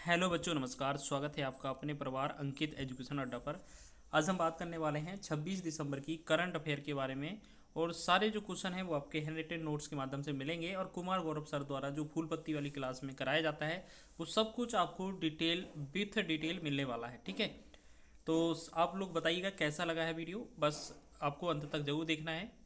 Hello बच्चों, नमस्कार। स्वागत है आपका अपने परिवार अंकित एजुकेशन अड्डा पर। आज हम बात करने वाले हैं 26 दिसंबर की करंट अफेयर के बारे में। और सारे जो क्वेश्चन हैं वो आपके हैंड रिटेन नोट्स के माध्यम से मिलेंगे और कुमार गौरव सर द्वारा जो फूल पत्ती वाली क्लास में कराया जाता है वो सब कुछ आपको डिटेल विथ डिटेल मिलने वाला है। ठीक है, तो आप लोग बताइएगा कैसा लगा है वीडियो, बस आपको अंत तक जरूर देखना है।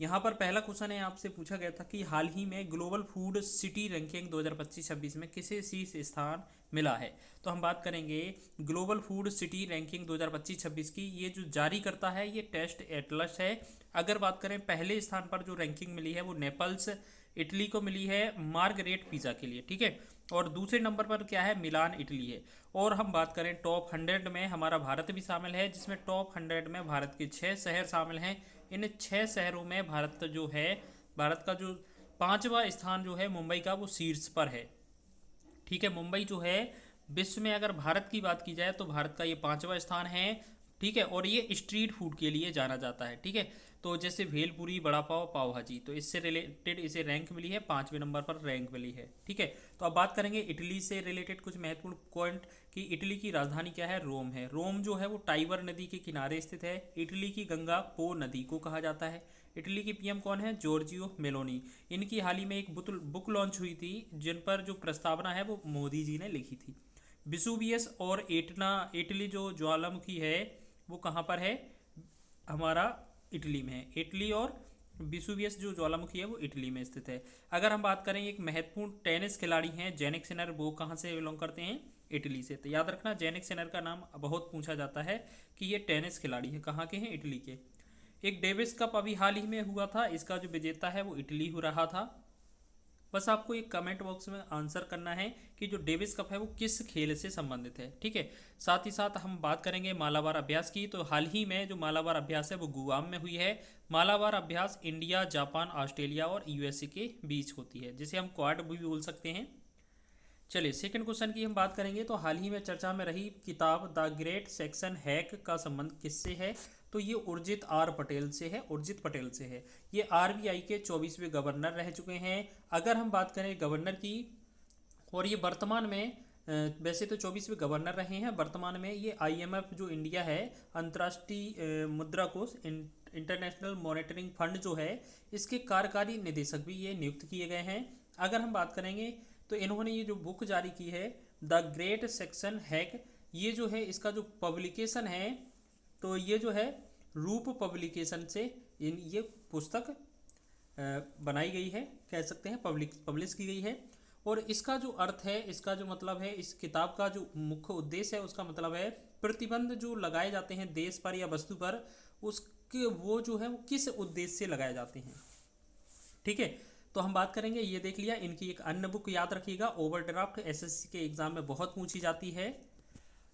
यहाँ पर पहला क्वेश्चन है, आपसे पूछा गया था कि हाल ही में ग्लोबल फूड सिटी रैंकिंग 2025-26 में किसे शीर्ष स्थान मिला है। तो हम बात करेंगे ग्लोबल फूड सिटी रैंकिंग 2025-26 की। ये जो जारी करता है ये टेस्ट एटलस है। अगर बात करें पहले स्थान पर जो रैंकिंग मिली है वो नेपल्स इटली को मिली है मार्गरेट पिज़्ज़ा के लिए। ठीक है, और दूसरे नंबर पर क्या है, मिलान इटली है। और हम बात करें टॉप 100 में हमारा भारत भी शामिल है, जिसमें टॉप 100 में भारत के 6 शहर शामिल हैं। इन 6 शहरों में भारत जो है, भारत का जो 5वां स्थान जो है मुंबई का वो शीर्ष पर है। ठीक है, मुंबई जो है विश्व में अगर भारत की बात की जाए तो भारत का ये 5वां स्थान है। ठीक है, और ये स्ट्रीट फूड के लिए जाना जाता है। ठीक है, तो जैसे भेलपुरी, बड़ा पाव, पाव भाजी, तो इससे रिलेटेड इसे रैंक मिली है, 5वें नंबर पर रैंक मिली है। ठीक है, तो अब बात करेंगे इटली से रिलेटेड कुछ महत्वपूर्ण पॉइंट कि इटली की राजधानी क्या है, रोम है। रोम जो है वो टाइबर नदी के किनारे स्थित है। इटली की गंगा पो नदी को कहा जाता है। इटली की पीएम कौन है, जॉर्जियो मेलोनी। इनकी हाल ही में एक बुक लॉन्च हुई थी जिन पर जो प्रस्तावना है वो मोदी जी ने लिखी थी। विसुवियस और एटना, इटली जो ज्वालामुखी है वो कहाँ पर है, हमारा इटली में है। इटली और विसुवियस जो ज्वालामुखी है वो इटली में स्थित है। अगर हम बात करें एक महत्वपूर्ण टेनिस खिलाड़ी हैं जेनिक सिनर, वो कहाँ से बिलोंग करते हैं, इटली से। तो याद रखना जेनिक सिनर का नाम बहुत पूछा जाता है कि ये टेनिस खिलाड़ी है, कहाँ के हैं, इटली के। एक डेविस कप अभी हाल ही में हुआ था, इसका जो विजेता है वो इटली हो रहा था। बस आपको एक कमेंट बॉक्स में आंसर करना है कि जो डेविस कप है वो किस खेल से संबंधित है। ठीक है, साथ ही साथ हम बात करेंगे मालाबार अभ्यास की। तो हाल ही में जो मालाबार अभ्यास है वो गुआम में हुई है। मालाबार अभ्यास इंडिया, जापान, ऑस्ट्रेलिया और यूएसए के बीच होती है, जिसे हम क्वाड भी बोल सकते हैं। चलिए सेकंड क्वेश्चन की हम बात करेंगे। तो हाल ही में चर्चा में रही किताब द ग्रेट सेक्शन हैक का संबंध किससे है। तो ये उर्जित आर पटेल से है, उर्जित पटेल से है। ये आरबीआई के 24वें गवर्नर रह चुके हैं। अगर हम बात करें गवर्नर की, और ये वर्तमान में वैसे तो 24वें गवर्नर रहे हैं, वर्तमान में ये आईएमएफ जो इंडिया है, अंतर्राष्ट्रीय मुद्रा कोष, इंटरनेशनल मॉनेटरिंग फंड जो है, इसके कार्यकारी निदेशक भी ये नियुक्त किए गए हैं। अगर हम बात करेंगे तो इन्होंने ये जो बुक जारी की है द ग्रेट सेक्शन हैक, ये जो है इसका जो पब्लिकेशन है, तो ये जो है रूप पब्लिकेशन से ये पुस्तक बनाई गई है, कह सकते हैं पब्लिश की गई है। और इसका जो अर्थ है, इसका जो मतलब है, इस किताब का जो मुख्य उद्देश्य है उसका मतलब है प्रतिबंध जो लगाए जाते हैं देश पर या वस्तु पर, उसके वो जो है वो किस उद्देश्य से लगाए जाते हैं। ठीक है, तो हम बात करेंगे, ये देख लिया। इनकी एक अन्य बुक याद रखिएगा, ओवरड्राफ्ट, एसएससी के एग्जाम में बहुत पूछी जाती है।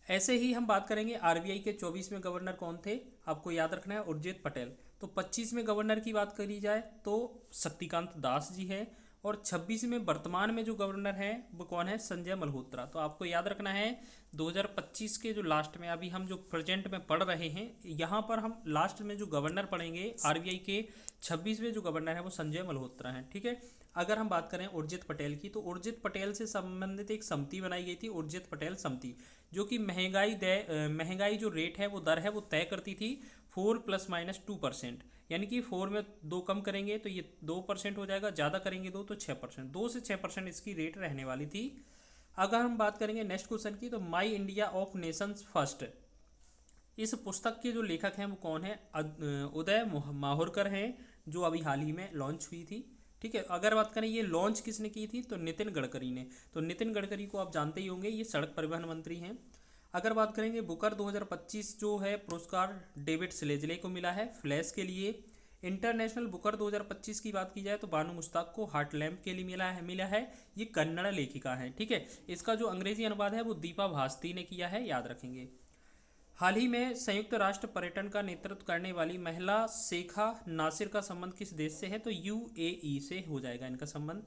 ऐसे ही हम बात करेंगे आरबीआई के 24वें गवर्नर कौन थे, आपको याद रखना है, उर्जित पटेल। तो 25वें गवर्नर की बात करी जाए तो शक्तिकांत दास जी हैं। और 26वें वर्तमान में जो गवर्नर हैं वो कौन है, संजय मल्होत्रा। तो आपको याद रखना है 2025 के जो लास्ट में, अभी हम जो प्रेजेंट में पढ़ रहे हैं, यहाँ पर हम लास्ट में जो गवर्नर पढ़ेंगे आरबीआई के 26वें जो गवर्नर है वो संजय मल्होत्रा हैं। ठीक है, अगर हम बात करें उर्जित पटेल की, तो उर्जित पटेल से संबंधित एक समिति बनाई गई थी, उर्जित पटेल समिति, जो कि महंगाई जो रेट है वो दर है वो तय करती थी 4 ± 2%। यानी कि 4 में 2 कम करेंगे तो ये 2% हो जाएगा, ज़्यादा करेंगे 2 तो 6%, 2 से 6% इसकी रेट रहने वाली थी। अगर हम बात करेंगे नेक्स्ट क्वेश्चन की, तो माई इंडिया ऑफ नेशंस फर्स्ट, इस पुस्तक के जो लेखक हैं वो कौन है, उदय माहुरकर हैं, जो अभी हाल ही में लॉन्च हुई थी। ठीक है, अगर बात करें ये लॉन्च किसने की थी, तो नितिन गडकरी ने। तो नितिन गडकरी को आप जानते ही होंगे, ये सड़क परिवहन मंत्री हैं। अगर बात करेंगे बुकर 2025 जो है पुरस्कार डेविड स्लेजले को मिला है फ्लैश के लिए। इंटरनेशनल बुकर 2025 की बात की जाए तो बानू मुश्ताक को हार्ट लैम्प के लिए मिला है। ये कन्नड़ लेखिका है। ठीक है, इसका जो अंग्रेजी अनुवाद है वो दीपा भास्ती ने किया है, याद रखेंगे। हाल ही में संयुक्त राष्ट्र पर्यटन का नेतृत्व करने वाली महिला शेखा नासिर का संबंध किस देश से है, तो यूएई से हो जाएगा इनका संबंध।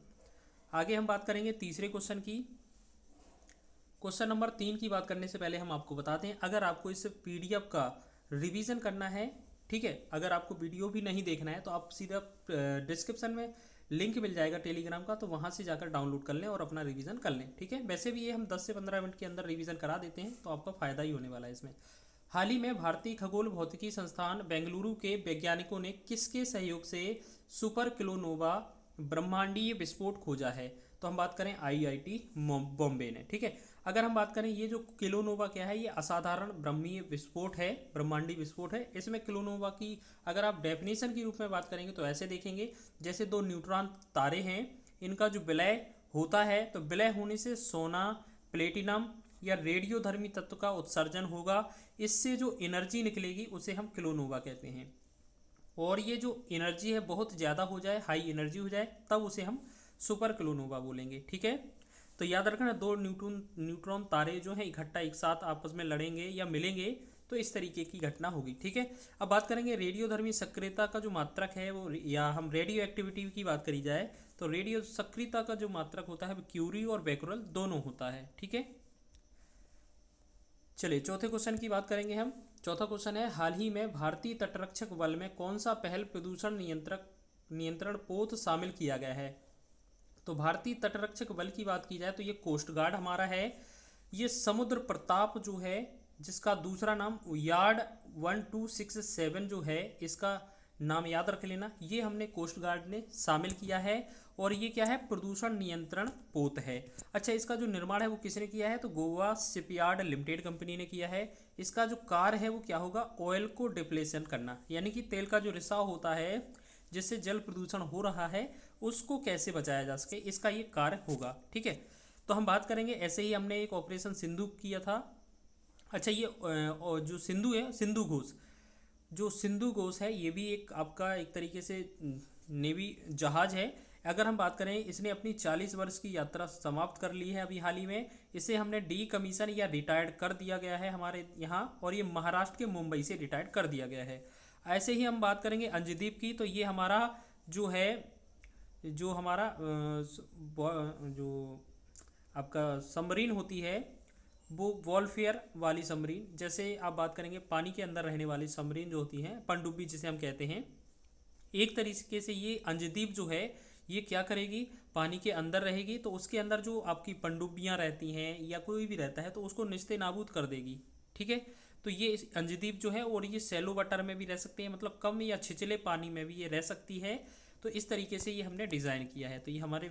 आगे हम बात करेंगे तीसरे क्वेश्चन की। क्वेश्चन नंबर 3 की बात करने से पहले हम आपको बताते हैं, अगर आपको इस पीडीएफ का रिवीजन करना है, ठीक है, अगर आपको वीडियो भी नहीं देखना है तो आप सीधा डिस्क्रिप्शन में लिंक मिल जाएगा टेलीग्राम का, तो वहाँ से जाकर डाउनलोड कर लें और अपना रिवीजन कर लें। ठीक है, वैसे भी ये हम 10 से 15 मिनट के अंदर रिवीजन करा देते हैं, तो आपका फ़ायदा ही होने वाला है इसमें। हाल ही में भारतीय खगोल भौतिकी संस्थान बेंगलुरु के वैज्ञानिकों ने किसके सहयोग से सुपर किलोनोवा ब्रह्मांडीय विस्फोट खोजा है? तो हम बात करें आईआईटी बॉम्बे ने। ठीक है, अगर हम बात करें ये जो किलोनोवा क्या है, ये असाधारण ब्रह्मीय विस्फोट है, ब्रह्मांडीय विस्फोट है। इसमें किलोनोवा की अगर आप डेफिनेशन के रूप में बात करेंगे तो ऐसे देखेंगे, जैसे दो न्यूट्रॉन तारे हैं, इनका जो विलय होता है, तो विलय होने से सोना, प्लेटिनम या रेडियोधर्मी तत्व का उत्सर्जन होगा। इससे जो एनर्जी निकलेगी उसे हम किलोनोवा कहते हैं। और ये जो एनर्जी है बहुत ज़्यादा हो जाए, हाई एनर्जी हो जाए, तब उसे हम सुपर किलोनोवा बोलेंगे। ठीक है, तो याद रखना, दो न्यूट्रॉन तारे जो हैं इकट्ठा एक साथ आपस में लड़ेंगे या मिलेंगे तो इस तरीके की घटना होगी। ठीक है, अब बात करेंगे रेडियोधर्मी सक्रियता का जो मात्रक है वो, या हम रेडियो एक्टिविटी की बात करी जाए तो रेडियो सक्रियता का जो मात्रक होता है वो क्यूरी और बैकरल दोनों होता है। ठीक है, चलिए चौथे क्वेश्चन की बात करेंगे हम। चौथा क्वेश्चन है, हाल ही में भारतीय तटरक्षक बल में कौन सा पहल प्रदूषण नियंत्रण पोत शामिल किया गया है? तो भारतीय तटरक्षक बल की बात की जाए तो ये कोस्ट गार्ड हमारा है। ये समुद्र प्रताप जो है, जिसका दूसरा नाम यार्ड 1267 जो है, इसका नाम याद रख लेना, ये हमने कोस्ट गार्ड ने शामिल किया है। और ये क्या है, प्रदूषण नियंत्रण पोत है। अच्छा, इसका जो निर्माण है वो किसने किया है? तो गोवा शिपयार्ड लिमिटेड कंपनी ने किया है। इसका जो कार्य है वो क्या होगा, ऑयल को डिप्लेशन करना, यानी कि तेल का जो रिसाव होता है जिससे जल प्रदूषण हो रहा है उसको कैसे बचाया जा सके, इसका ये कार्य होगा। ठीक है, तो हम बात करेंगे, ऐसे ही हमने एक ऑपरेशन सिंधु किया था। अच्छा, ये जो सिंधु है, सिंधु घोष, जो सिंधु घोष है ये भी एक आपका एक तरीके से नेवी जहाज है। अगर हम बात करें, इसने अपनी 40 वर्ष की यात्रा समाप्त कर ली है अभी हाल ही में। इसे हमने डी कमीशन या रिटायर्ड कर दिया गया है हमारे यहाँ, और ये महाराष्ट्र के मुंबई से रिटायर्ड कर दिया गया है। ऐसे ही हम बात करेंगे अंजदीप की, तो ये हमारा जो है, जो हमारा जो आपका सबमरीन होती है वो वॉलफेयर वाली सबमरीन, जैसे आप बात करेंगे पानी के अंदर रहने वाली सबमरीन जो होती हैं, पनडुब्बी जिसे हम कहते हैं, एक तरीके से ये अंजदीप जो है ये क्या करेगी, पानी के अंदर रहेगी, तो उसके अंदर जो आपकी पनडुब्बियाँ रहती हैं या कोई भी रहता है तो उसको निस्ते नाबूद कर देगी। ठीक है, तो ये अंजदीप जो है, और ये सैलो वाटर में भी रह सकते हैं, मतलब कम या छिछले पानी में भी ये रह सकती है। तो इस तरीके से ये हमने डिज़ाइन किया है, तो ये हमारे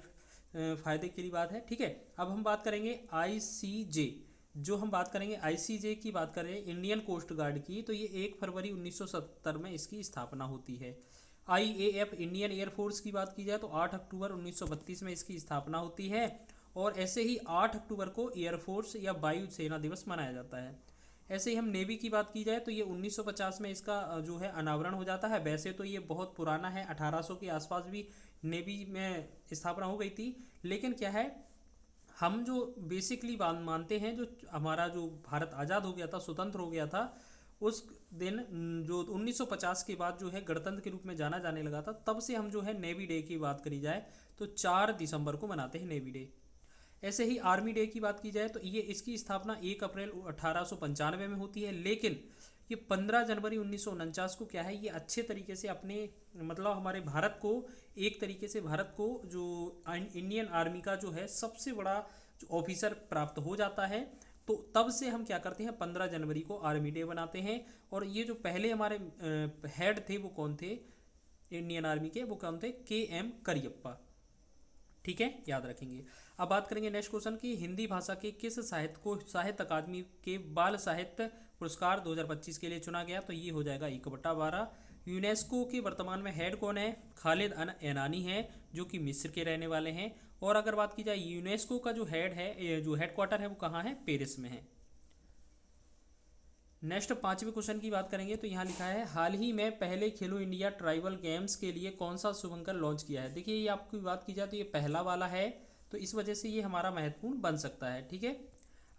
फ़ायदे के लिए बात है। ठीक है, अब हम बात करेंगे आईसीजे, जो हम बात करेंगे आईसीजे की बात करें इंडियन कोस्ट गार्ड की, तो ये 1 फरवरी 1970 में इसकी स्थापना होती है। आईएएफ इंडियन एयरफोर्स की बात की जाए तो 8 अक्टूबर 1932 में इसकी स्थापना होती है। और ऐसे ही 8 अक्टूबर को एयरफोर्स या वायुसेना दिवस मनाया जाता है। ऐसे ही हम नेवी की बात की जाए तो ये 1950 में इसका जो है अनावरण हो जाता है। वैसे तो ये बहुत पुराना है, 1800 के आसपास भी नेवी में स्थापना हो गई थी, लेकिन क्या है, हम जो बेसिकली मानते हैं, जो हमारा जो भारत आज़ाद हो गया था, स्वतंत्र हो गया था, उस दिन जो 1950 के बाद जो है गणतंत्र के रूप में जाना जाने लगा था, तब से हम जो है नेवी डे की बात करी जाए तो 4 दिसंबर को मनाते हैं नेवी डे। ऐसे ही आर्मी डे की बात की जाए तो ये इसकी स्थापना 1 अप्रैल 1895 में होती है, लेकिन ये 15 जनवरी 1949 को क्या है, ये अच्छे तरीके से अपने मतलब हमारे भारत को, एक तरीके से भारत को जो इंडियन आर्मी का जो है सबसे बड़ा जो ऑफिसर प्राप्त हो जाता है। तो तब से हम क्या करते हैं, 15 जनवरी को आर्मी डे बनाते हैं। और ये जो पहले हमारे हेड थे वो कौन थे इंडियन आर्मी के, वो कौन थे, KM करियप्पा। ठीक है, याद रखेंगे। अब बात करेंगे नेक्स्ट क्वेश्चन की, हिंदी भाषा के किस साहित्य अकादमी के बाल साहित्य पुरस्कार 2025 के लिए चुना गया? तो ये हो जाएगा 1/12। यूनेस्को के वर्तमान में हेड कौन है? खालिद एनानी है, जो कि मिस्र के रहने वाले हैं। और अगर बात की जाए यूनेस्को का जो हेड है, जो हेडक्वार्टर है वो कहाँ है? पेरिस में है। नेक्स्ट 5वें क्वेश्चन की बात करेंगे तो यहाँ लिखा है, हाल ही में पहले खेलो इंडिया ट्राइबल गेम्स के लिए कौन सा शुभंकर लॉन्च किया है? देखिए, ये आपकी बात की जाए तो ये पहला वाला है, तो इस वजह से ये हमारा महत्वपूर्ण बन सकता है। ठीक है,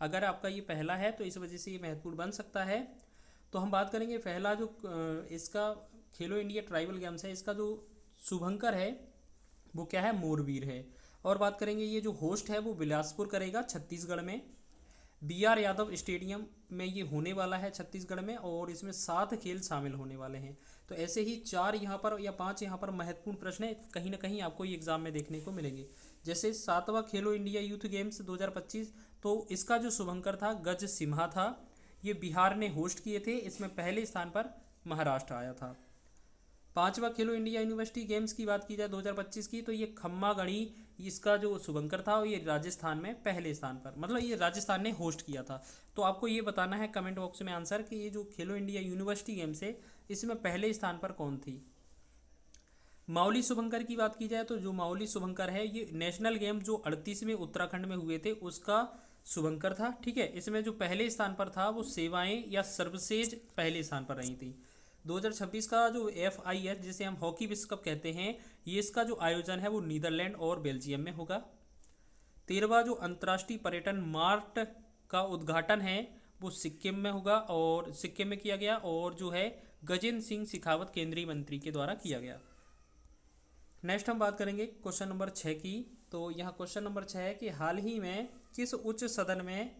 अगर आपका ये पहला है तो इस वजह से ये महत्वपूर्ण बन सकता है। तो हम बात करेंगे पहला जो इसका खेलो इंडिया ट्राइबल गेम्स है, इसका जो शुभंकर है वो क्या है? मोरवीर है। और बात करेंगे ये जो होस्ट है वो बिलासपुर करेगा, छत्तीसगढ़ में। BR यादव स्टेडियम में ये होने वाला है छत्तीसगढ़ में, और इसमें 7 खेल शामिल होने वाले हैं। तो ऐसे ही 4 यहाँ पर या 5 यहाँ पर महत्वपूर्ण प्रश्न है, कहीं ना कहीं आपको ये एग्जाम में देखने को मिलेंगे। जैसे 7वां खेलो इंडिया यूथ गेम्स 2025, तो इसका जो शुभंकर था गज सिम्हा था। ये बिहार ने होस्ट किए थे, इसमें पहले स्थान पर महाराष्ट्र आया था। 5वां खेलो इंडिया यूनिवर्सिटी गेम्स की बात की जाए 2025 की, तो ये खम्मा गढ़ी, इसका जो शुभंकर था ये राजस्थान में पहले स्थान पर, मतलब ये राजस्थान ने होस्ट किया था। तो आपको ये बताना है कमेंट बॉक्स में आंसर कि ये जो खेलो इंडिया यूनिवर्सिटी गेम्स है इसमें पहले स्थान पर कौन थी। माउली शुभंकर की बात की जाए तो जो माउली शुभंकर है ये नेशनल गेम जो 38वें उत्तराखंड में हुए थे उसका शुभंकर था। ठीक है, इसमें जो पहले स्थान पर था वो सेवाएं या सर्वसेज पहले स्थान पर रही थी। 2026 का जो FIS जिसे हम हॉकी विश्व कप कहते हैं, ये इसका जो आयोजन है वो नीदरलैंड और बेल्जियम में होगा। 13वां जो अंतर्राष्ट्रीय पर्यटन मार्ट का उद्घाटन है वो सिक्किम में होगा, और सिक्किम में किया गया, और जो है गजेंद्र सिंह शेखावत केंद्रीय मंत्री के द्वारा किया गया। नेक्स्ट हम बात करेंगे क्वेश्चन नंबर 6 की। तो यहाँ क्वेश्चन नंबर 6 है कि हाल ही में किस उच्च सदन में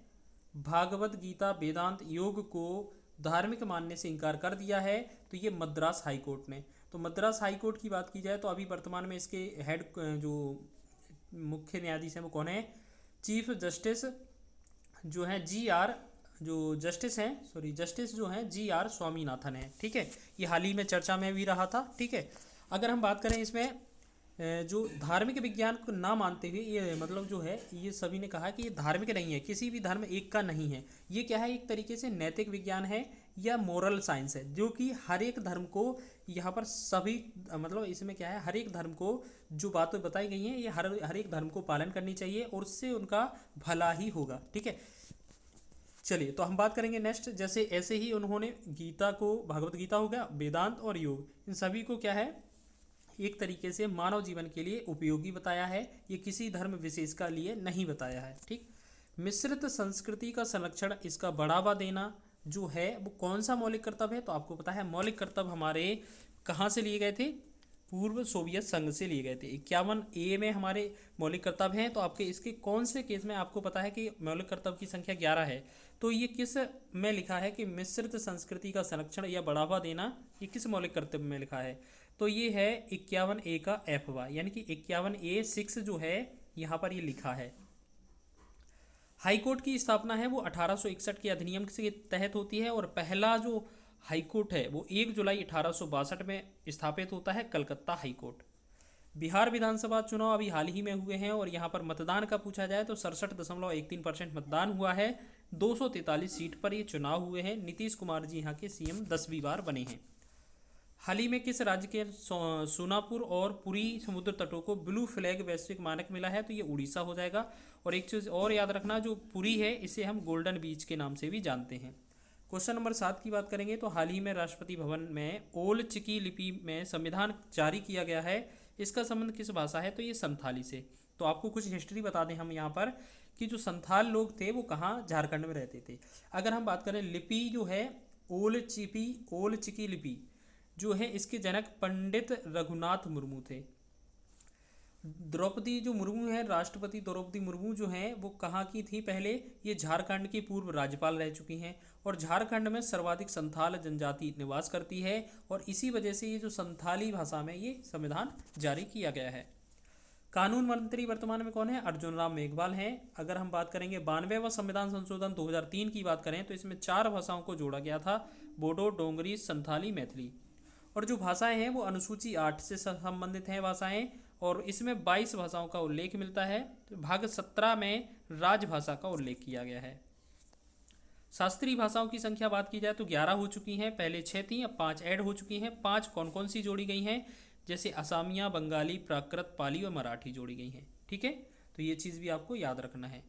भागवत गीता वेदांत योग को धार्मिक मानने से इनकार कर दिया है। तो ये मद्रास हाई कोर्ट ने। तो मद्रास हाई कोर्ट की बात की जाए तो अभी वर्तमान में इसके हेड जो मुख्य न्यायाधीश हैं वो कौन है, चीफ जस्टिस जो हैं जस्टिस जो हैं GR स्वामीनाथन है। ठीक है, ये हाल ही में चर्चा में भी रहा था। ठीक है, अगर हम बात करें इसमें जो धार्मिक विज्ञान को ना मानते हुए, ये मतलब जो है ये सभी ने कहा कि ये धार्मिक नहीं है, किसी भी धर्म एक का नहीं है। ये क्या है, एक तरीके से नैतिक विज्ञान है या मोरल साइंस है, जो कि हर एक धर्म को यहाँ पर सभी मतलब इसमें क्या है, हर एक धर्म को जो बातें बताई गई हैं ये हर एक धर्म को पालन करनी चाहिए और उससे उनका भला ही होगा। ठीक है, चलिए तो हम बात करेंगे नेक्स्ट। जैसे ऐसे ही उन्होंने गीता को, भगवत गीता हो गया, वेदांत और योग, इन सभी को क्या है एक तरीके से मानव जीवन के लिए उपयोगी बताया है, ये किसी धर्म विशेष का लिए नहीं बताया है। ठीक, मिश्रित संस्कृति का संरक्षण, इसका बढ़ावा देना जो है वो कौन सा मौलिक कर्तव्य है। तो आपको पता है मौलिक कर्तव्य हमारे कहाँ से लिए गए थे, पूर्व सोवियत संघ से लिए गए थे। 51A में हमारे मौलिक कर्तव्य हैं। तो आपके इसके कौन से केस में आपको पता है कि मौलिक कर्तव्य की संख्या 11 है। तो ये किस में लिखा है कि मिश्रित संस्कृति का संरक्षण या बढ़ावा देना, ये किस मौलिक कर्तव्य में लिखा है। तो ये है 51A का F यानी कि 51A(6) जो है यहाँ पर ये लिखा है। हाईकोर्ट की स्थापना है वो 1861 के अधिनियम के तहत होती है, और पहला जो हाईकोर्ट है वो 1 जुलाई 1862 में स्थापित होता है, कलकत्ता हाईकोर्ट। बिहार विधानसभा चुनाव अभी हाल ही में हुए हैं, और यहाँ पर मतदान का पूछा जाए तो 67.13% मतदान हुआ है। 243 सीट पर ये चुनाव हुए हैं। नीतीश कुमार जी यहाँ के CM 10वीं बार बने हैं। हाल ही में किस राज्य के सोनापुर और पुरी समुद्र तटों को ब्लू फ्लैग वैश्विक मानक मिला है। तो ये उड़ीसा हो जाएगा। और एक चीज़ और याद रखना, जो पुरी है इसे हम गोल्डन बीच के नाम से भी जानते हैं। क्वेश्चन नंबर 7 की बात करेंगे तो हाल ही में राष्ट्रपति भवन में ओल चिकी लिपि में संविधान जारी किया गया है। इसका संबंध किस भाषा है। तो ये संथाली से। तो आपको कुछ हिस्ट्री बता दें हम यहाँ पर कि जो संथाल लोग थे वो कहाँ, झारखंड में रहते थे। अगर हम बात करें लिपि जो है ओल चिकी लिपि जो है, इसके जनक पंडित रघुनाथ मुर्मू थे। द्रौपदी जो मुर्मू है, राष्ट्रपति द्रौपदी मुर्मू जो हैं वो कहाँ की थी पहले, ये झारखंड की पूर्व राज्यपाल रह चुकी हैं। और झारखंड में सर्वाधिक संथाल जनजाति निवास करती है, और इसी वजह से ये जो संथाली भाषा में ये संविधान जारी किया गया है। कानून मंत्री वर्तमान में कौन है, अर्जुन राम मेघवाल हैं। अगर हम बात करेंगे 92वां संविधान संशोधन 2003 की बात करें तो इसमें 4 भाषाओं को जोड़ा गया था, बोडो, डोंगरी, संथाली, मैथिली। और जो भाषाएं हैं वो अनुसूची 8 से संबंधित हैं भाषाएं, और इसमें 22 भाषाओं का उल्लेख मिलता है। तो भाग 17 में राजभाषा का उल्लेख किया गया है। शास्त्रीय भाषाओं की संख्या बात की जाए तो 11 हो चुकी हैं, पहले 6 थी, अब 5 ऐड हो चुकी हैं। 5 कौन कौन सी जोड़ी गई हैं, जैसे असमिया, बंगाली, प्राकृत, पाली और मराठी जोड़ी गई हैं। ठीक है, तो ये चीज़ भी आपको याद रखना है।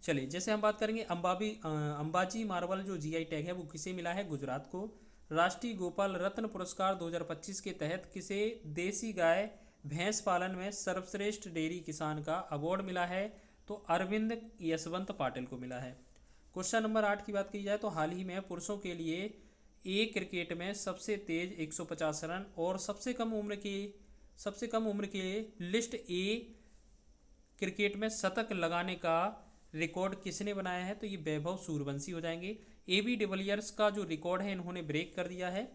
चलिए, जैसे हम बात करेंगे अंबाजी मार्बल जो GI टैग है वो किसे मिला है, गुजरात को। राष्ट्रीय गोपाल रत्न पुरस्कार 2025 के तहत किसे देसी गाय भैंस पालन में सर्वश्रेष्ठ डेयरी किसान का अवार्ड मिला है। तो अरविंद यशवंत पाटिल को मिला है। क्वेश्चन नंबर 8 की बात की जाए तो हाल ही में पुरुषों के लिए क्रिकेट में सबसे तेज 150 रन और सबसे कम उम्र के लिस्ट क्रिकेट में शतक लगाने का रिकॉर्ड किसने बनाया है? तो ये वैभव सूर्यवंशी हो जाएंगे। AB डिविलियर्स का जो रिकॉर्ड है इन्होंने ब्रेक कर दिया है।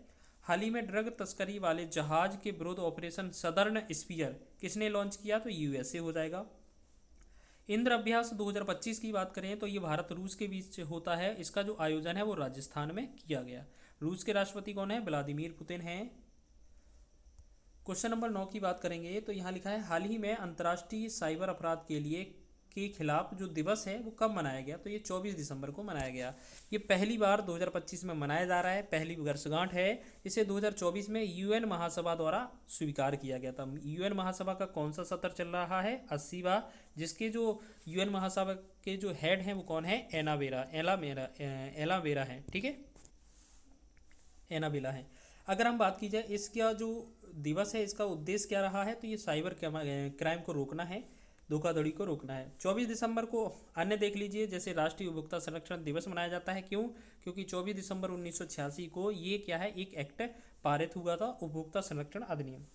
हाल ही में ड्रग तस्करी वाले जहाज के विरुद्ध ऑपरेशन सदर्न स्पीयर किसने लॉन्च किया? तो USA हो जाएगा। इंद्र अभ्यास 2025 की बात करें तो ये भारत रूस के बीच होता है। इसका जो आयोजन है वो राजस्थान में किया गया। रूस के राष्ट्रपति कौन है? व्लादिमीर पुतिन हैं। क्वेश्चन नंबर 9 की बात करेंगे तो यहाँ लिखा है हाल ही में अंतर्राष्ट्रीय साइबर अपराध के खिलाफ जो दिवस है वो कब मनाया गया? तो ये 24 दिसंबर को मनाया गया। ये पहली बार 2025 में मनाया जा रहा है, पहली वर्षगांठ है। इसे 2024 में UN महासभा द्वारा स्वीकार किया गया था। UN महासभा का कौन सा सत्र चल रहा है? 80वां, जिसके जो UN महासभा के जो हेड हैं वो कौन है? एला वेरा है। ठीक है, एना बेला है। अगर हम बात की जाए इसका जो दिवस है इसका उद्देश्य क्या रहा है? तो ये साइबर क्राइम को रोकना है, धोखाधड़ी को रोकना है। 24 दिसंबर को अन्य देख लीजिए, जैसे राष्ट्रीय उपभोक्ता संरक्षण दिवस मनाया जाता है। क्यों? क्योंकि 24 दिसंबर 1986 को ये क्या है, एक एक्ट पारित हुआ था, उपभोक्ता संरक्षण अधिनियम।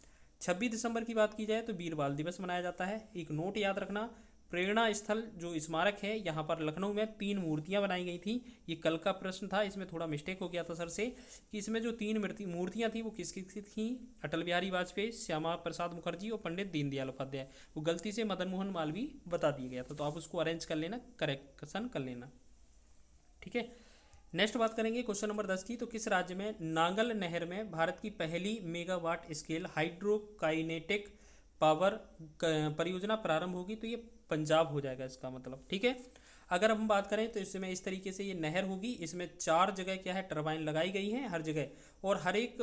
26 दिसंबर की बात की जाए तो वीर बाल दिवस मनाया जाता है। एक नोट याद रखना, प्रेरणा स्थल जो स्मारक है यहाँ पर लखनऊ में 3 मूर्तियाँ बनाई गई थी। ये कल का प्रश्न था, इसमें थोड़ा मिस्टेक हो गया था सर से कि इसमें जो 3 मूर्तियाँ थी वो किसकी थी? अटल बिहारी वाजपेयी, श्यामा प्रसाद मुखर्जी और पंडित दीनदयाल उपाध्याय। वो गलती से मदन मोहन मालवीय बता दिया गया था, तो आप उसको अरेंज कर लेना, करेक्शन कर लेना। ठीक है, नेक्स्ट बात करेंगे क्वेश्चन नंबर 10 की। तो किस राज्य में नांगल नहर में भारत की पहली मेगावाट स्केल हाइड्रोकाइनेटिक पावर परियोजना प्रारंभ होगी? तो ये पंजाब हो जाएगा इसका मतलब। ठीक है, अगर हम बात करें तो इसमें इस तरीके से ये नहर होगी। इसमें 4 जगह क्या है, टरबाइन लगाई गई हैं हर जगह, और हर एक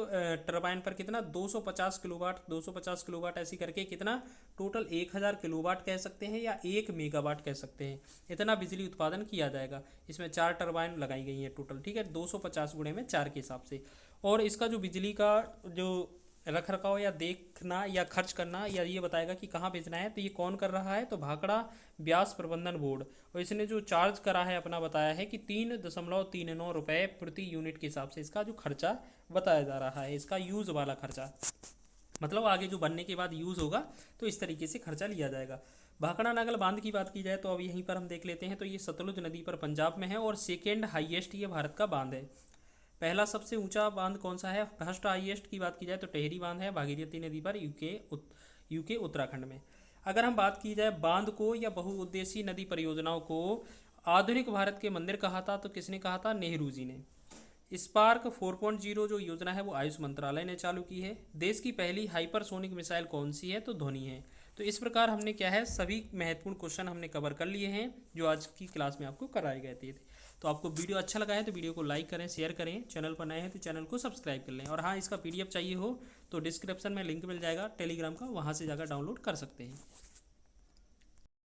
टरबाइन पर कितना 250 किलोवाट 250 किलोवाट ऐसी करके कितना टोटल 1000 किलोवाट कह सकते हैं या 1 मेगावाट कह सकते हैं, इतना बिजली उत्पादन किया जाएगा। इसमें 4 टरबाइन लगाई गई हैं टोटल। ठीक है, 250 गुणे में 4 के हिसाब से। और इसका जो बिजली का जो रख रखाव या देखना या खर्च करना या ये बताएगा कि कहाँ भेजना है, तो ये कौन कर रहा है? तो भाखड़ा ब्यास प्रबंधन बोर्ड। और इसने जो चार्ज करा है अपना बताया है कि 3.39 रुपये प्रति यूनिट के हिसाब से इसका जो खर्चा बताया जा रहा है, इसका यूज़ वाला खर्चा, मतलब आगे जो बनने के बाद यूज़ होगा तो इस तरीके से खर्चा लिया जाएगा। भाखड़ा नागल बांध की बात की जाए तो अब यहीं पर हम देख लेते हैं। तो ये सतलुज नदी पर पंजाब में है और सेकेंड हाईएस्ट ये भारत का बांध है। पहला सबसे ऊंचा बांध कौन सा है? फर्स्ट हाईएस्ट की बात की जाए तो टेहरी बांध है भागीरथी नदी पर, यूके उत्तराखंड में। अगर हम बात की जाए बांध को या बहुउद्देशीय नदी परियोजनाओं को आधुनिक भारत के मंदिर कहा था, तो किसने कहा था? नेहरू जी ने। स्पार्क 4.0 जो योजना है वो आयुष मंत्रालय ने चालू की है। देश की पहली हाइपरसोनिक मिसाइल कौन सी है? तो ध्वनि है। तो इस प्रकार हमने क्या है, सभी महत्वपूर्ण क्वेश्चन हमने कवर कर लिए हैं जो आज की क्लास में आपको कराए गए थे। तो आपको वीडियो अच्छा लगा है तो वीडियो को लाइक करें, शेयर करें, चैनल पर नए हैं तो चैनल को सब्सक्राइब कर लें। और हाँ, इसका PDF चाहिए हो तो डिस्क्रिप्शन में लिंक मिल जाएगा टेलीग्राम का, वहाँ से जाकर डाउनलोड कर सकते हैं।